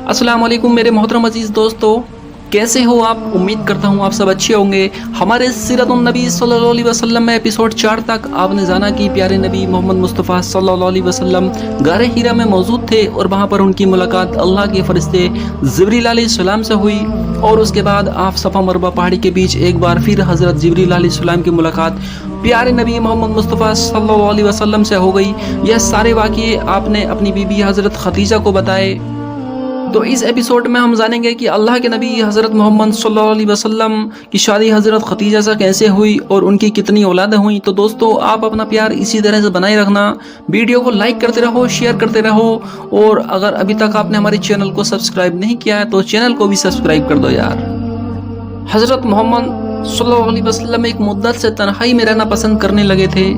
अस्सलाम वालेकुम मेरे मोहतरम अजीज़ दोस्तों, कैसे हो आप? उम्मीद करता हूँ आप सब अच्छे होंगे। हमारे सीरतुन नबी सल्लल्लाहु अलैहि वसल्लम में एपिसोड 4 तक आपने जाना कि प्यारे नबी मोहम्मद मुस्तफ़ा सल्लल्लाहु अलैहि वसल्लम गारे हीरा में मौजूद थे और वहाँ पर उनकी मुलाकात अल्लाह के फरिश्ते जिब्रील अलैहिस्सलाम से हुई। और उसके बाद आप सफ़ा मरवा पहाड़ी के बीच एक बार फिर हज़रत जिब्रील अलैहिस्सलाम की मुलाकात प्यारे नबी मोहम्मद मुस्तफ़ा सल्लल्लाहु अलैहि वसल्लम से हो गई। यह सारे वाक़ये आपने अपनी बीबी हज़रत खदीजा को बताए। तो इस एपिसोड में हम जानेंगे कि अल्लाह के नबी हज़रत मोहम्मद सल्लल्लाहु अलैहि वसल्लम की शादी हज़रत खदीजा से कैसे हुई और उनकी कितनी औलादें हुई। तो दोस्तों आप अपना प्यार इसी तरह से बनाए रखना, वीडियो को लाइक करते रहो, शेयर करते रहो, और अगर अभी तक आपने हमारे चैनल को सब्सक्राइब नहीं किया है तो चैनल को भी सब्सक्राइब कर दो यार। हज़रत मोहम्मद सल्लल्लाहु अलैहि वसल्लम एक मुद्दत से तन्हाई में रहना पसंद करने लगे थे।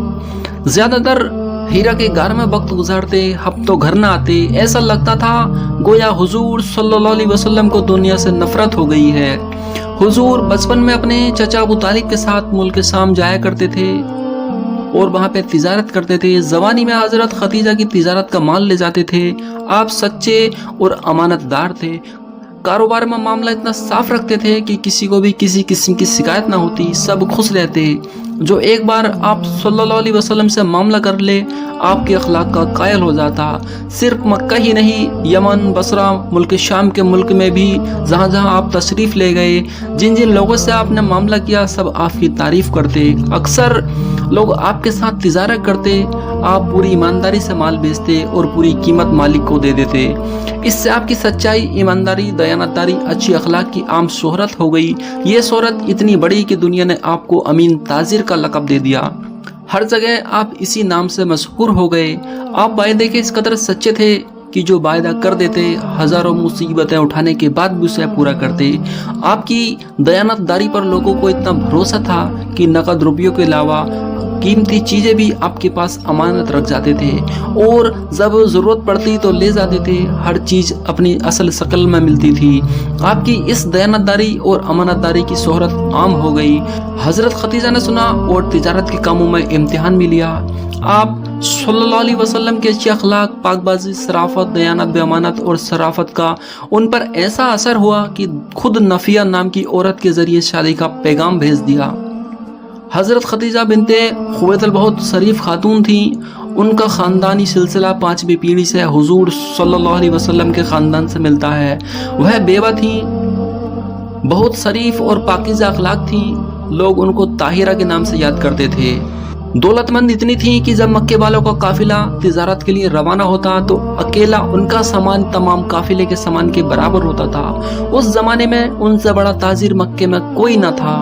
ज़्यादातर हीरा के घर में वक्त गुजारते, अब तो घर न आते। ऐसा लगता था गोया हुजूर सल्लल्लाहु अलैहि वसल्लम को दुनिया से नफरत हो गई है। हुजूर बचपन में अपने चचा अबू तालिब के साथ मुल्क शाम जाया करते थे और वहाँ पे तिजारत करते थे। जवानी में हज़रत खदीजा की तिजारत का माल ले जाते थे। आप सच्चे और अमानतदार थे। कारोबार में मामला इतना साफ रखते थे कि किसी को भी किसी किस्म की शिकायत ना होती, सब खुश रहते। जो एक बार आप सल्लल्लाहु अलैहि वसल्लम से मामला कर ले आपके अखलाक का कायल हो जाता। सिर्फ मक्का ही नहीं, यमन, बसरा, मुल्क शाम के मुल्क में भी जहाँ जहाँ आप तशरीफ़ ले गए, जिन जिन लोगों से आपने मामला किया सब आपकी तारीफ़ करते। अक्सर लोग आपके साथ तिजारत करते, आप पूरी ईमानदारी से माल बेचते और पूरी कीमत मालिक को दे देते। इससे आपकी सच्चाई, ईमानदारी, दयानतदारी, अच्छी अखलाक की आम शोहरत हो गई। ये शोहरत इतनी बड़ी कि दुनिया ने आपको अमीन ताजिर का लक़ब दे दिया। हर जगह आप इसी नाम से मशहूर हो गए। आप वायदे के इस कदर सच्चे थे कि जो वायदा कर देते हज़ारों मुसीबतें उठाने के बाद भी उसे पूरा करते। आपकी दयानतदारी पर लोगों को इतना भरोसा था कि नकद रुपयों के अलावा कीमती चीज़ें भी आपके पास अमानत रख जाते थे और जब ज़रूरत पड़ती तो ले जाते थे। हर चीज़ अपनी असल शक्ल में मिलती थी। आपकी इस दयानतदारी और अमानतदारी की शोहरत आम हो गई। हज़रत खदीजा ने सुना और तिजारत के कामों में इम्तिहान भी लिया। आप सल्लल्लाहु अलैहि वसल्लम के अच्छे अखलाक, पाकबाजी, शराफत, दयानत, बेअमानत और शराफत का उन पर ऐसा असर हुआ कि खुद नफिया नाम की औरत के ज़रिए शादी का पैगाम भेज दिया। हज़रत खदीजा बिनते खुवैलिद बहुत शरीफ खातून थी। उनका ख़ानदानी सिलसिला 5वीं पीढ़ी से हुजूर सल्लल्लाहु अलैहि वसल्लम के ख़ानदान से मिलता है। वह बेवा थी, बहुत शरीफ और पाकीज़ा अखलाक थी। लोग उनको ताहिरा के नाम से याद करते थे। दौलतमंद इतनी थी कि जब मक्के वालों का काफिला तिजारत के लिए रवाना होता तो अकेला उनका सामान तमाम काफिले के सामान के बराबर होता था। उस ज़माने में उनसे बड़ा ताजिर मक्के में कोई न था।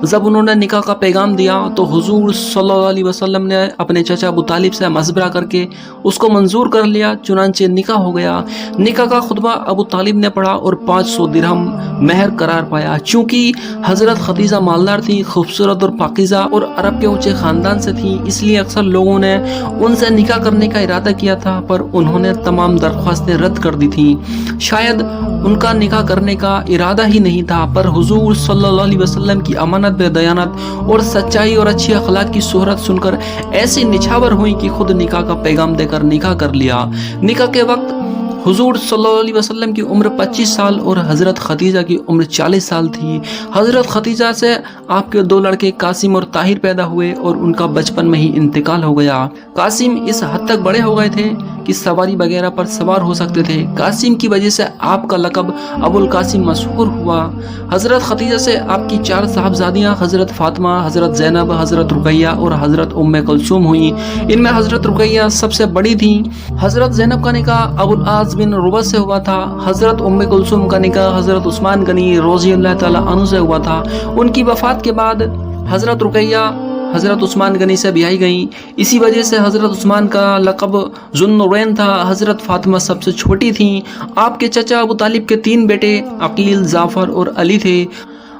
जब उन्होंने निकाह का पैगाम दिया तो हुजूर सल्लल्लाहु अलैहि वसल्लम ने अपने चचा अबू तालिब से मशवरा करके उसको मंजूर कर लिया। चुनांचे निकाह हो गया। निकाह का खुतबा अबू तालिब ने पढ़ा और 500 दिरहम महर करार पाया। चूँकि हज़रत खदीजा मालदार थी, खूबसूरत और पाकीज़ा और अरब के ऊँचे ख़ानदान से थी, इसलिए अक्सर लोगों ने उनसे निकाह करने का इरादा किया था, पर उन्होंने तमाम दरख्वास्तें रद्द कर दी थी। शायद उनका निकाह करने का इरादा ही नहीं था, पर हुजूर सल्लल्लाहु अलैहि वसल्लम की अमानत, दयानत और सच्चाई और अच्छी अखलाक की शोहरत सुनकर ऐसी निछावर हुई कि खुद निकाह का पैगाम देकर निकाह कर लिया। निकाह के वक्त हुजूर सल्लल्लाहु अलैहि वसल्लम की उम्र 25 साल और हज़रत खदीजा की उम्र 40 साल थी। हज़रत खदीजा से आपके 2 लड़के कासिम और ताहिर पैदा हुए और उनका बचपन में ही इंतकाल हो गया। कासिम इस हद तक बड़े हो गए थे कि सवारी वगैरह पर सवार हो सकते थे। कासिम की वजह से आपका लक़ब अबुल कासिम मशहूर हुआ। हज़रत खदीजा से आपकी 4 साहबजादियाँ हज़रत फ़ातिमा, हज़रत ज़ैनब, हज़रत रुकैया और हज़रत उम्मे कुलसूम हुई। इनमें हज़रत रुकैया सबसे बड़ी थी। हज़रत ज़ैनब का निकाह अबुल आस बिन रुबा से हुआ था। हज़रत उम्मे कुलसूम का निकाह हज़रत उस्मान गनी रज़ियल्लाहु ताला अन्हु से हुआ था। उनकी वफ़ात के बाद हज़रत रुकैया हज़रत उस्मान गनी से ब्याही गईं। इसी वजह से हज़रत उस्मान का लक़ब ज़ुन्नुरैन था। हज़रत फ़ातिमा सबसे छोटी थीं। आपके चचा अबू तालिब के 3 बेटे अकील, जाफ़र और अली थे।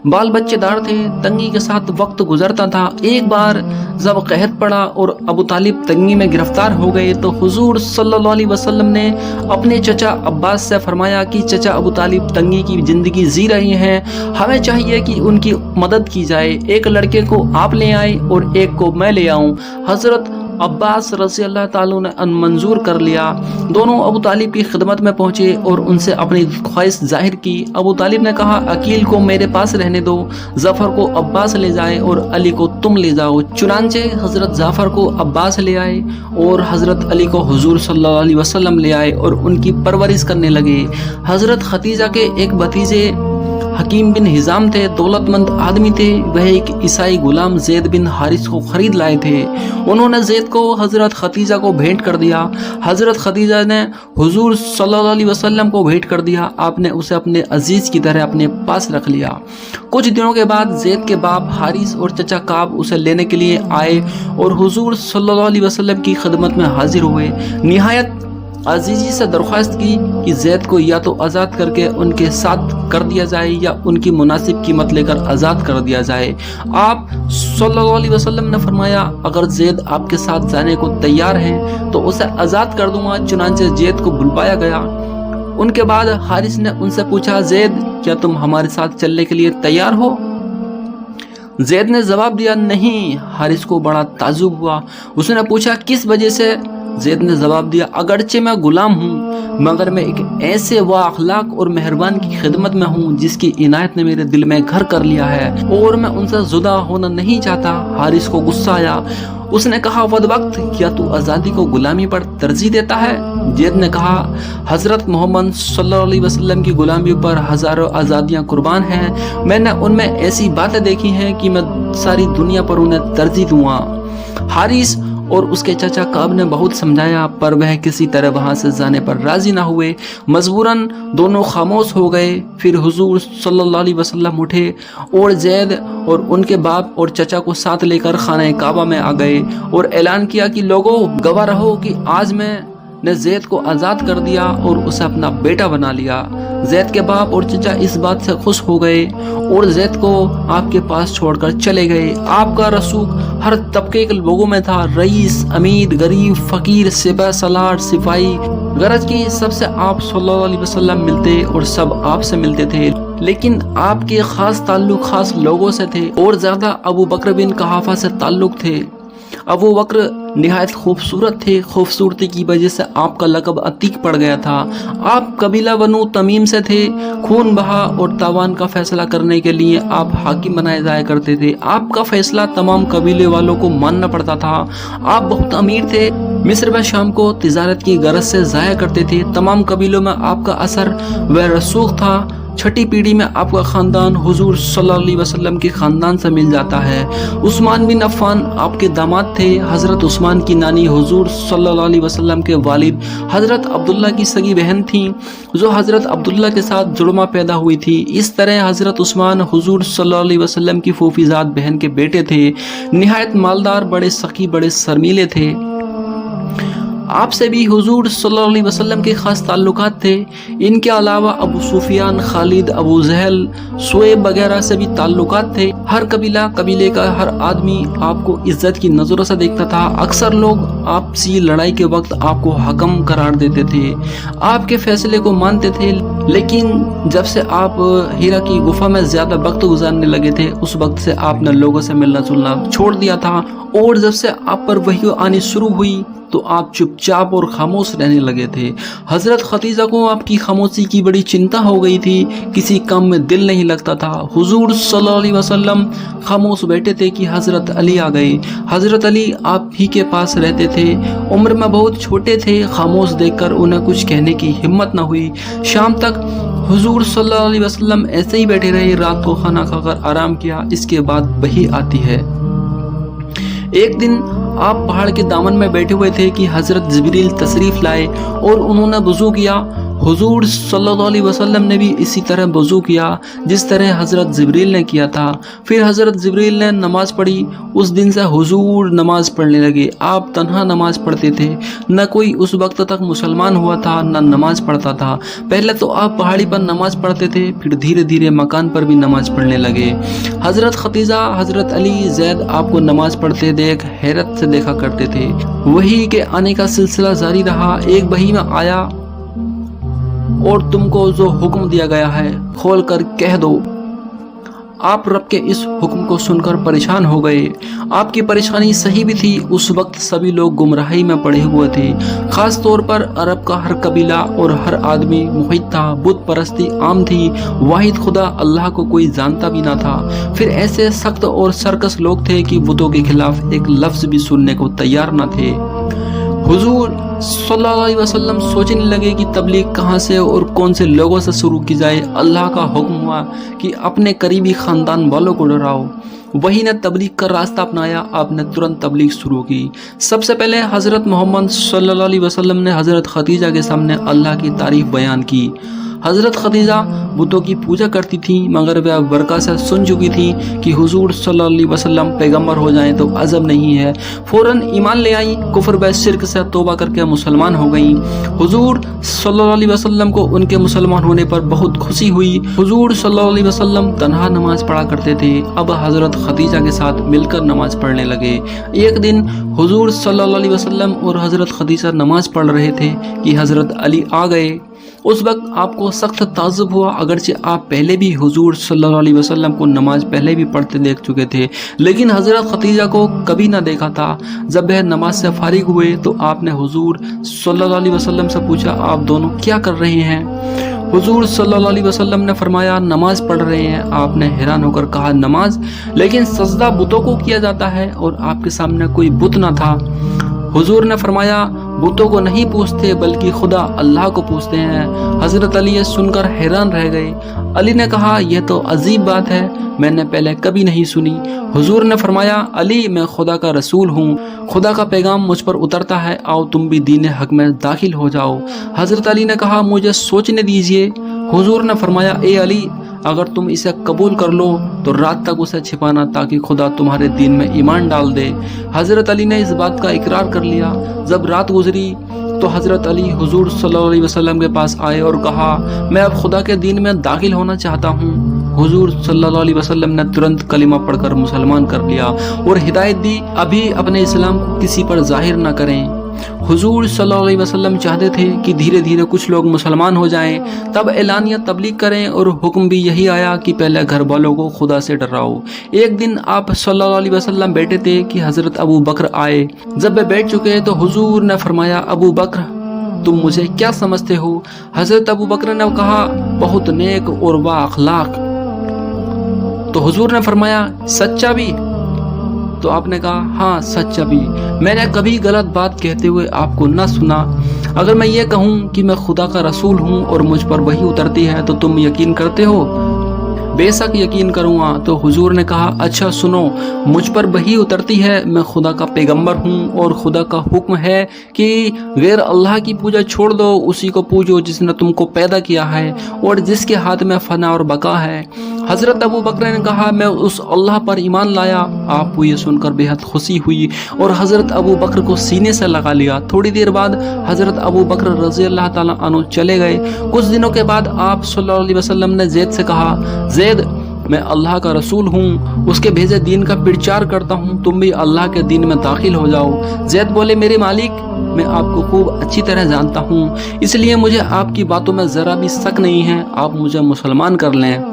बाल बच्चेदार थे, तंगी के साथ वक्त गुजरता था। एक बार जब कहत पड़ा और अबू तालिब तंगी में गिरफ्तार हो गए तो हुजूर सल्लल्लाहु अलैहि वसल्लम ने अपने चचा अब्बास से फरमाया कि चचा अबू तालिब तंगी की ज़िंदगी जी रहे हैं, हमें चाहिए कि उनकी मदद की जाए। एक लड़के को आप ले आए और एक को मैं ले आऊँ। हज़रत अब्बास रज़ी अल्लाह ताला ने मंजूर कर लिया। दोनों अबू तालिब की खिदमत में पहुंचे और उनसे अपनी ख्वाहिश जाहिर की। अबू तालिब ने कहा, अकील को मेरे पास रहने दो, जफ़र को अब्बास ले जाए और अली को तुम ले जाओ। चुनांचे हज़रत जाफ़र को अब्बास ले आए और हज़रत अली को हुजूर सल्लल्लाहु अलैहि वसल्लम ले आए और उनकी परवरिश करने लगे। हज़रत खदीजा के एक भतीजे हकीम बिन हिजाम थे, दौलतमंद आदमी थे। वह एक ईसाई गुलाम ज़ैद बिन हारिस को खरीद लाए थे। उन्होंने ज़ैद को हज़रत खदीजा को भेंट कर दिया। हज़रत खदीजा ने हुजूर सल्लल्लाहु अलैहि वसल्लम को भेंट कर दिया। आपने उसे अपने अजीज़ की तरह अपने पास रख लिया। कुछ दिनों के बाद ज़ैद के बाप हारिस और चचा काब उसे लेने के लिए आए और हुजूर सल्लल्लाहु अलैहि वसल्लम की खिदमत में हाजिर हुए। निहायत अजीजी से दरख्वास्त की कि ज़ैद को या तो आज़ाद करके उनके साथ कर दिया जाए या उनकी मुनासिब कीमत लेकर आज़ाद कर दिया जाए। आप सल्लल्लाहु अलैहि वसल्लम ने फरमाया, अगर ज़ैद आपके साथ जाने को तैयार है तो उसे आज़ाद कर दूंगा। चुनांचे ज़ैद को बुलवाया गया। उनके बाद हारिस ने उनसे पूछा, ज़ैद क्या तुम हमारे साथ चलने के लिए तैयार हो? ज़ैद ने जवाब दिया, नहीं। हारिस को बड़ा ताज्जुब हुआ। उसने पूछा, किस वजह से? ज़ैद ने जवाब दिया, अगरचे मैं गुलाम हूँ मगर मैं एक ऐसे वाअखलाक और मेहरबान की खिदमत में हूँ जिसकी इनायत ने मेरे दिल में घर कर लिया है और मैं उनसे जुदा होना नहीं चाहता। हारिस को गुस्सा आया। उसने कहा, वक्त क्या तू आज़ादी को गुलामी पर तरजीह देता है? ज़ैद ने कहा, हज़रत मोहम्मद सल्लल्लाहु अलैहि वसल्लम की गुलामी पर हज़ारों आज़ादियाँ कुर्बान हैं। मैंने उनमें ऐसी बातें देखी हैं कि मैं सारी दुनिया पर उन्हें तरजीह दूँगा। हारिस और उसके चाचा काब ने बहुत समझाया पर वह किसी तरह वहां से जाने पर राजी ना हुए। मजबूरन दोनों खामोश हो गए। फिर हुजूर सल्लल्लाहु अलैहि वसल्लम उठे और ज़ैद और उनके बाप और चचा को साथ लेकर खाना काबा में आ गए और ऐलान किया कि लोगों, गवाह रहो कि आज मैंने ज़ैद को आज़ाद कर दिया और उसे अपना बेटा बना लिया। ज़ैद के बाप और चचा इस बात से खुश हो गए और ज़ैद को आपके पास छोड़कर चले गए। आपका रसूख हर तबके के लोगों में था, रईस, अमीर, गरीब, फकीर, सिपह सलार, सिपाही, गरज की सबसे आप सल्लल्लाहु अलैहि वसल्लम मिलते और सब आपसे मिलते थे। लेकिन आपके खास ताल्लुक खास लोगों से थे और ज़्यादा अबू बकर बिन कहाफा से ताल्लुक थे। अबू बकर निहायत खूबसूरत थे। खूबसूरती की वजह से आपका लक़ब अतीक पड़ गया था। आप कबीला बनु तमीम से थे। खून बहा और तावान का फैसला करने के लिए आप हाकिम बनाए जाया करते थे। आपका फैसला तमाम कबीले वालों को मानना पड़ता था। आप बहुत अमीर थे। मिस्र व शाम को तिजारत की गरज से जाया करते थे। तमाम कबीलों में आपका असर व रसूख था। छठी पीढ़ी में आपका खानदान हुजूर सल्लल्लाहु अलैहि वसल्लम के खानदान से मिल जाता है। उस्मान बिन अफ़्फ़ान आपके दामाद थे। हज़रत उस्मान की नानी हुजूर सल्लल्लाहु अलैहि वसल्लम के वालिद हज़रत अब्दुल्ला की सगी बहन थी जो हज़रत अब्दुल्ला के साथ जुड़मा पैदा हुई थी। इस तरह हज़रत उस्मान हुजूर सल्लल्लाहु अलैहि वसल्लम की फूफीजाद बहन के बेटे थे। निहायत मालदार, बड़े सखी, बड़े शर्मीले थे। आपसे भी हुजूर सल्लल्लाहु अलैहि वसल्लम के खास ताल्लुकात थे। इनके अलावा अबू सुफियान, खालिद, अबू जहल, शुएब वगैरह से भी ताल्लुकात थे। हर कबीले का हर आदमी आपको इज्जत की नज़रों से देखता था। अक्सर लोग आपसी लड़ाई के वक्त आपको हकम करार देते थे, आपके फैसले को मानते थे। लेकिन जब से आप हीरा की गुफा में ज़्यादा वक्त गुजारने लगे थे उस वक्त से आपने लोगों से मिलना जुलना छोड़ दिया था और जब से आप पर वही आनी शुरू हुई तो आप चुपचाप और खामोश रहने लगे थे। हज़रत खदीजा को आपकी खामोशी की बड़ी चिंता हो गई थी। किसी काम में दिल नहीं लगता था। हुजूर सल्लल्लाहु अलैहि वसल्लम खामोश बैठे थे कि हज़रत अली आ गए। हज़रत अली आप ही के पास रहते थे। उम्र में बहुत छोटे थे। खामोश देखकर उन्हें कुछ कहने की हिम्मत न हुई। शाम तक हुजूर सल्लल्लाहु अलैहि वसल्लम ऐसे ही बैठे रहे। रात को खाना खाकर आराम किया। इसके बाद वही आती है। एक दिन आप पहाड़ के दामन में बैठे हुए थे कि हज़रत जिब्रील तशरीफ़ लाए और उन्होंने वज़ू किया। हुजूर सल्लल्लाहु अलैहि वसल्लम ने भी इसी तरह वज़ू किया जिस तरह हज़रत जिब्रील ने किया था। फिर हज़रत जिब्रील ने नमाज़ पढ़ी। उस दिन से हुजूर नमाज़ पढ़ने लगे। आप तन्हा नमाज़ पढ़ते थे। न कोई उस वक्त तक मुसलमान हुआ था न नमाज़ पढ़ता था। पहले तो आप पहाड़ी पर नमाज़ पढ़ते थे, फिर धीरे धीरे मकान पर भी नमाज़ पढ़ने लगे। हज़रत खदीजा, हज़रत अली, ज़ैद आपको नमाज़ पढ़ते देख हैरत से देखा करते थे। वही के आने का सिलसिला जारी रहा। एक वही में आया और तुमको जो हुक्म दिया गया है खोल कर कह दो। आप रब के इस हुक्म को सुनकर परेशान हो गए। आपकी परेशानी सही भी थी। उस वक्त सभी लोग गुमराही में पड़े हुए थे। खास तौर पर अरब का हर कबीला और हर आदमी मुहित था। बुत परस्ती आम थी। वाहिद खुदा अल्लाह को कोई जानता भी ना था। फिर ऐसे सख्त और सरकस लोग थे कि बुतों के खिलाफ एक लफ्ज भी सुनने को तैयार न थे। हुजूर सल्लल्लाहु अलैहि वसल्लम सोचने लगे कि तबलीग कहाँ से और कौन से लोगों से शुरू की जाए। अल्लाह का हुक्म हुआ कि अपने करीबी खानदान वालों को डराओ। वही ने तबलीग का रास्ता अपनाया। आपने तुरंत तबलीग शुरू की। सबसे पहले हज़रत मोहम्मद सल्लल्लाहु अलैहि वसल्लम ने हज़रत खदीजा के सामने अल्लाह की तारीफ बयान की। हज़रत खदीजा बुतों की पूजा करती थी, मगर वह बरका से सुन चुकी थी कि हुजूर सल्लल्लाहु अलैहि वसल्लम पैगंबर हो जाएं तो अजब नहीं है। फ़ौरन ईमान ले आई। कुफ्र व शिर्क से तौबा करके मुसलमान हो गईं। हुजूर सल्लल्लाहु अलैहि वसल्लम को उनके मुसलमान होने पर बहुत खुशी हुई। हुजूर सल्लल्लाहु अलैहि वसल्लम तन्हा नमाज पढ़ा करते थे। अब हज़रत खदीजा के साथ मिलकर नमाज पढ़ने लगे। एक दिन हुजूर सल्लल्लाहु अलैहि वसल्लम और हज़रत खदीजा नमाज पढ़ रहे थे कि हज़रत अली आ गए। उस वक्त आपको सख्त ताज्जुब हुआ, अगरचे आप पहले भी हुजूर सल्लल्लाहु अलैहि वसल्लम को नमाज पहले भी पढ़ते देख चुके थे, लेकिन हज़रत खदीजा को कभी ना देखा था। जब वह नमाज से फारिग हुए तो आपने हुजूर सल्लल्लाहु अलैहि वसल्लम से पूछा, आप दोनों क्या कर रहे हैं? हुजूर सल्लल्लाहु अलैहि वसल्लम ने फरमाया, नमाज पढ़ रहे हैं। आपने हैरान होकर कहा, नमाज? लेकिन सजदा बुतों को किया जाता है और आपके सामने कोई बुत ना था। हुजूर ने फरमाया, बुतों को नहीं पूछते बल्कि खुदा अल्लाह को पूछते हैं। हज़रत अली ये सुनकर हैरान रह गए। अली ने कहा, यह तो अजीब बात है, मैंने पहले कभी नहीं सुनी। हुजूर ने फरमाया, अली मैं खुदा का रसूल हूँ, खुदा का पैगाम मुझ पर उतरता है, आओ तुम भी दीन हक में दाखिल हो जाओ। हज़रत अली ने कहा, मुझे सोचने दीजिए। हुजूर ने फरमाया, ए अली, अगर तुम इसे कबूल कर लो तो रात तक उसे छिपाना ताकि खुदा तुम्हारे दीन में ईमान डाल दे। हज़रत अली ने इस बात का इकरार कर लिया। जब रात गुजरी तो हज़रत अली हुजूर सल्लल्लाहु अलैहि वसल्लम के पास आए और कहा, मैं अब खुदा के दीन में दाखिल होना चाहता हूँ। हुजूर सल्लल्लाहु अलैहि वसल्लम ने तुरंत कलिमा पढ़कर मुसलमान कर लिया और हिदायत दी, अभी अपने इस्लाम को किसी पर जाहिर न करें। हुजूर सल्लल्लाहु अलैहि वसल्लम चाहते थे कि धीरे धीरे कुछ लोग मुसलमान हो जाएं, तब एलानिया तबलीग करें, और हुक्म भी यही आया कि पहले घर वालों को खुदा से डराओ। एक दिन आप सल्लल्लाहु अलैहि वसल्लम बैठे थे कि हज़रत अबू बकर आए। जब वे बैठ चुके तो हुजूर ने फरमाया, अबू बकर तुम मुझे क्या समझते हो? हज़रत अबू बकर ने कहा, बहुत नेक और वा अखलाक। तो हुजूर ने फरमाया, सच्चा भी? तो आपने कहा, हाँ सच्चा भी, मैंने कभी गलत बात कहते हुए आपको न सुना। अगर मैं ये कहूँ कि मैं खुदा का रसूल हूँ और मुझ पर वही उतरती है तो तुम यकीन करते हो? बेशक यकीन करूँगा। तो हुजूर ने कहा, अच्छा सुनो, मुझ पर वही उतरती है, मैं खुदा का पैगंबर हूँ और खुदा का हुक्म है कि गैर अल्लाह की पूजा छोड़ दो, उसी को पूजो जिसने तुमको पैदा किया है और जिसके हाथ में फना और बका है। हज़रत अबू बकर ने कहा, मैं उस अल्लाह पर ईमान लाया। आपको ये सुनकर बेहद खुशी हुई और हज़रत अबू बकर को सीने से लगा लिया। थोड़ी देर बाद हज़रत अबू बकर रज़ी अल्लाह ताला अन्हु चले गए। कुछ दिनों के बाद आप सल्लल्लाहु अलैहि वसल्लम ने ज़ैद से कहा, ज़ैद मैं अल्लाह का रसूल हूँ, उसके भेजे दीन का प्रचार करता हूँ, तुम भी अल्लाह के दीन में दाखिल हो जाओ। ज़ैद बोले, मेरे मालिक, मैं आपको खूब अच्छी तरह जानता हूँ, इसलिए मुझे आपकी बातों में ज़रा भी शक नहीं है, आप मुझे मुसलमान कर लें।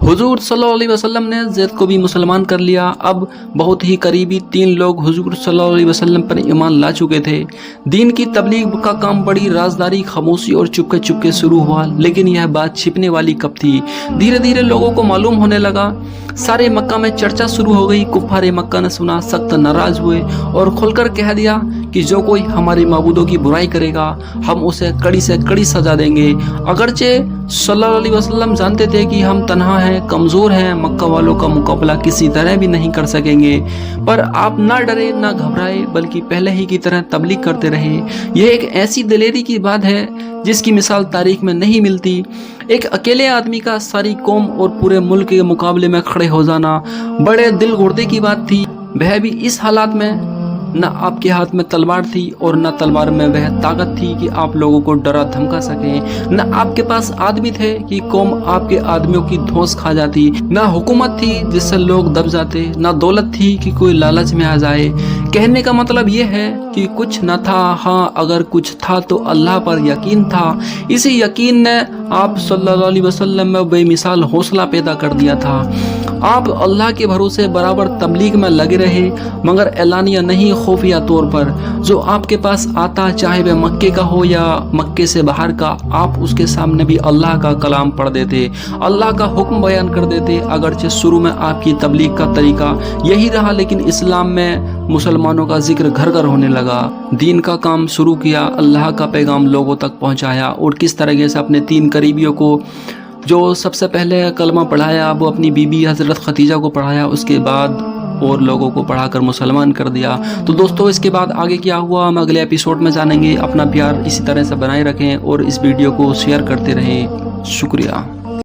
हुजूर सल्लल्लाहु अलैहि वसल्लम ने ज़ैद को भी मुसलमान कर लिया। अब बहुत ही करीबी 3 लोग हुजूर सल्लल्लाहु अलैहि वसल्लम पर ईमान ला चुके थे। दीन की तबलीग का काम बड़ी राजदारी, खामोशी और चुपके चुपके शुरू हुआ, लेकिन यह बात छिपने वाली कब थी? धीरे धीरे लोगों को मालूम होने लगा। सारे मक्का में चर्चा शुरू हो गई। कुफ्फारे मक्का ने सुना, सख्त नाराज हुए और खुलकर कह दिया कि जो कोई हमारे माबूदों की बुराई करेगा हम उसे कड़ी से कड़ी सजा देंगे। अगरचे सल्लल्लाहु अलैहि वसल्लम जानते थे कि हम तन्हा हैं, कमज़ोर हैं, मक्का वालों का मुकाबला किसी तरह भी नहीं कर सकेंगे, पर आप ना डरे ना घबराए, बल्कि पहले ही की तरह तबलीग करते रहे। यह एक ऐसी दिलेरी की बात है जिसकी मिसाल तारीख में नहीं मिलती। एक अकेले आदमी का सारी कौम और पूरे मुल्क के मुकाबले में खड़े हो जाना बड़े दिल गुर्दे की बात थी। वह भी इस हालात में نہ آپ کے ہاتھ میں تلوار تھی اور نہ تلوار میں وہ طاقت تھی کہ آپ لوگوں کو ڈرا دھمکا سکیں، نہ آپ کے پاس آدمی تھے کہ قوم آپ کے آدمیوں کی دھوس کھا جاتی، نہ حکومت تھی جس سے لوگ دب جاتے، نہ دولت تھی کہ کوئی لالچ میں آ جائے۔ کہنے کا مطلب یہ ہے کہ کچھ نہ تھا، ہاں اگر کچھ تھا تو اللہ پر یقین تھا۔ اسی یقین نے آپ صلی اللہ علیہ وسلم میں بے مثال حوصلہ پیدا کر دیا تھا۔ آپ اللہ کے بھروسے برابر تبلیغ میں لگے رہے، مگر اعلانیہ نہیں، خفیہ طور پر۔ جو آپ کے پاس آتا، چاہے وہ مکے کا ہو یا مکے سے باہر کا، آپ اس کے سامنے بھی اللہ کا کلام پڑھ دیتے، اللہ کا حکم بیان کر دیتے۔ اگرچہ شروع میں آپ کی تبلیغ کا طریقہ یہی رہا، لیکن اسلام میں مسلمانوں کا ذکر گھر گھر ہونے لگا، دین کا کام شروع کیا، اللہ کا پیغام لوگوں تک پہنچایا، اور کس طرح سے اپنے 3 قریبیوں کو جو سب سے پہلے کلمہ پڑھایا، وہ اپنی بیوی حضرت خدیجہ کو پڑھایا، اس کے بعد اور لوگوں کو پڑھا کر مسلمان کر دیا۔ تو دوستو اس کے بعد آگے کیا ہوا ہم اگلے ایپیسوڈ میں جانیں گے۔ اپنا پیار اسی طرح سے بنائے رکھیں اور اس ویڈیو کو شیئر کرتے رہیں۔ شکریہ۔